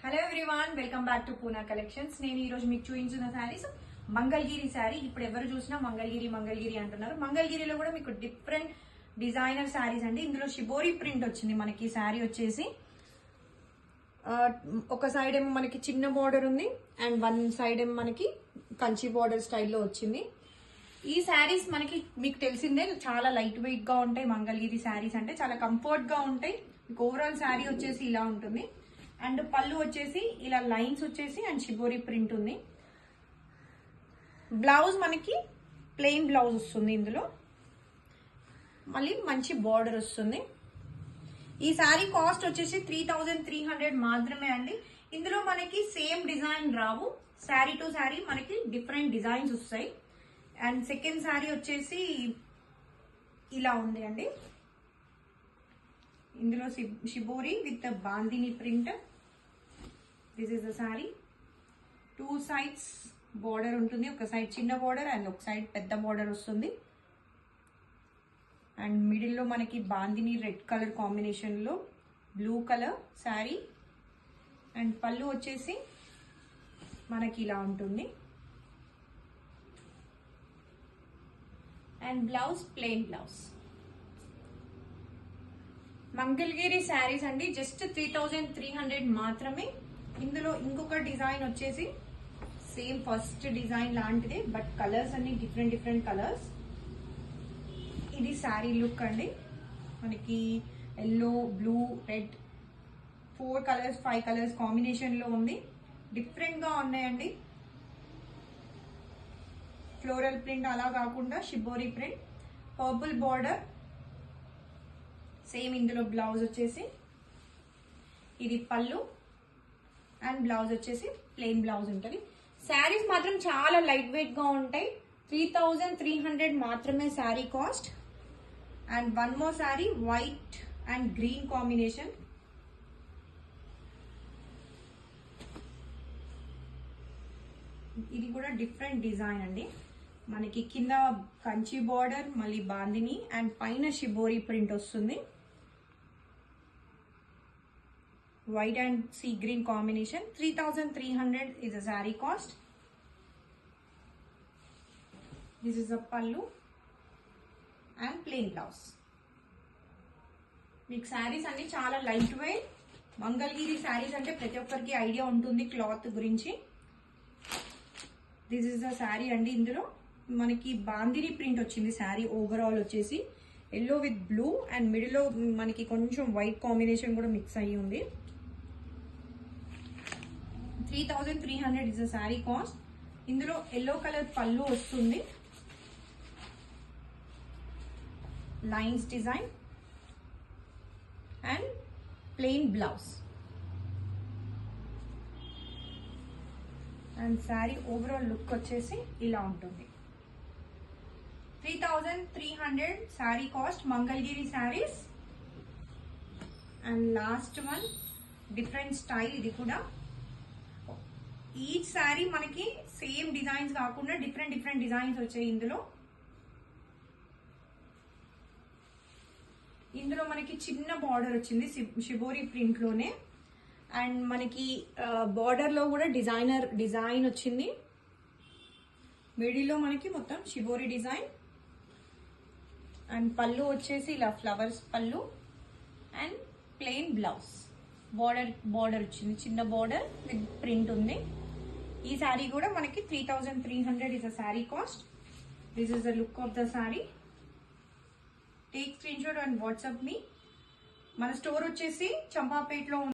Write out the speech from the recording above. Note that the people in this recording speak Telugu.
Hello everyone, welcome back to Poona collections. నేను ఈ రోజు మీకు చూపించిన శారీస్ మంగళగిరి శారీ. ఇప్పుడు ఎవరు చూసినా మంగళగిరి అంటున్నారు. మంగళగిరిలో కూడా మీకు డిఫరెంట్ డిజైనర్ శారీస్ అండి. ఇందులో షిబోరి ప్రింట్ వచ్చింది మనకి. శారీ వచ్చేసి ఒక సైడ్ ఏమో మనకి చిన్న బార్డర్ ఉంది అండ్ వన్ సైడ్ ఏమో మనకి కంచి బార్డర్ స్టైల్లో వచ్చింది. ఈ శారీస్ మనకి మీకు తెలిసిందే, చాలా లైట్ వెయిట్ గా ఉంటాయి. మంగళగిరి శారీస్ అంటే చాలా కంఫర్ట్ గా ఉంటాయి. మీకు ఓవరాల్ శారీ వచ్చేసి ఇలా ఉంటుంది అండ్ పళ్ళు వచ్చేసి ఇలా లైన్స్ వచ్చేసి అండ్ షిబోరి ప్రింట్ ఉంది. బ్లౌజ్ మనకి ప్లెయిన్ బ్లౌజ్ వస్తుంది. ఇందులో మళ్ళీ మంచి బార్డర్ వస్తుంది. ఈ శారీ కాస్ట్ వచ్చేసి 3300 మాత్రమే అండి. ఇందులో మనకి same design Rao, sari to sari మనకి డిఫరెంట్ డిజైన్స్ వస్తాయి. అండ్ సెకండ్ శారీ వచ్చేసి ఇలా ఉంది అండి. ఇందులో shibori with bandhani print. This is the sari. Two sides border ఉంటుంది. ఒక సైడ్ చిన్న బార్డర్ అండ్ ఒక సైడ్ పెద్ద బార్డర్ వస్తుంది. అండ్ మిడిల్లో మనకి బాందిని రెడ్ కలర్ కాంబినేషన్లో బ్లూ కలర్ శారీ. అండ్ పళ్ళు వచ్చేసి మనకి ఇలా ఉంటుంది. And blouse plain blouse. Mangalagiri saris అండి, జస్ట్ 3300 మాత్రమే. ఇందులో ఇంకొక డిజైన్ వచ్చేసి సేమ్ ఫస్ట్ డిజైన్ లాంటిదే, బట్ కలర్స్ అన్ని డిఫరెంట్ కలర్స్. ఇది శారీ లుక్ అండి. మనకి yellow, blue, red 4 colours 5 colours combination లో ఉంది. డిఫరెంట్ గా ఉన్నాయండి. ఫ్లోరల్ ప్రింట్ అలా కాకుండా shibori print, purple border. Same ఇందులో బ్లౌజ్ వచ్చేసి ఇది పళ్ళు అండ్ బ్లౌజ్ వచ్చేసి ప్లెయిన్ బ్లౌజ్ ఉంటుంది. శారీస్ మాత్రం చాలా లైట్ వెయిట్ గా ఉంటాయి. 3300 మాత్రమే sari cost. And one more sari white and green combination. ఇది కూడా డిఫరెంట్ డిజైన్ అండి. మనకి కింద కంచి బార్డర్, మళ్ళీ బాందిని అండ్ పైన షిబోరి ప్రింట్ వస్తుంది. White and sea green combination. 3300 is a saree cost. This is a pallu and plain blouse. మీకు శారీస్ అన్ని చాలా లైట్ వెయిట్. మంగళగిరి శారీస్ అంటే ప్రతి ఒక్కరికి ఐడియా ఉంటుంది క్లాత్ గురించి. దిస్ ఇస్ ద శారీ అండి. ఇందులో మనకి బాందిని ప్రింట్ వచ్చింది. శారీ ఓవరాల్ వచ్చేసి ఎల్లో విత్ బ్లూ అండ్ మిడిల్లో మనకి కొంచెం వైట్ కాంబినేషన్ కూడా మిక్స్ అయ్యి ఉంది. 3300 is a saree cost. ఇందులో ఎల్లో కలర్ పళ్ళు వస్తుంది, lines design and plain blouse. And sari overall look వచ్చేసి ఇలా ఉంటుంది. 3300 sari cost Mangalagiri saris. And last one different style. ఇది కూడా ఈచ్ శారీ మనకి సేమ్ డిజైన్స్ కాకుండా డిఫరెంట్ డిజైన్స్ వచ్చాయి. ఇందులో మనకి చిన్న బార్డర్ వచ్చింది షిబోరి ప్రింట్ లోనే. అండ్ మనకి బార్డర్ లో కూడా డిజైన్ వచ్చింది. మిడిల్లో మనకి మొత్తం షిబోరి డిజైన్. అండ్ పళ్ళు వచ్చేసి ఇలా ఫ్లవర్స్ పళ్ళు అండ్ ప్లెయిన్ బ్లౌజ్. బార్డర్ వచ్చింది, చిన్న బార్డర్ విత్ ప్రింట్ ఉంది. ఈ శారీ కూడా మనకి 3300 is a saree cost. This is the look of the saree. Take screenshot and WhatsApp me. మన స్టోర్ వచ్చేసి చంపాపేటలో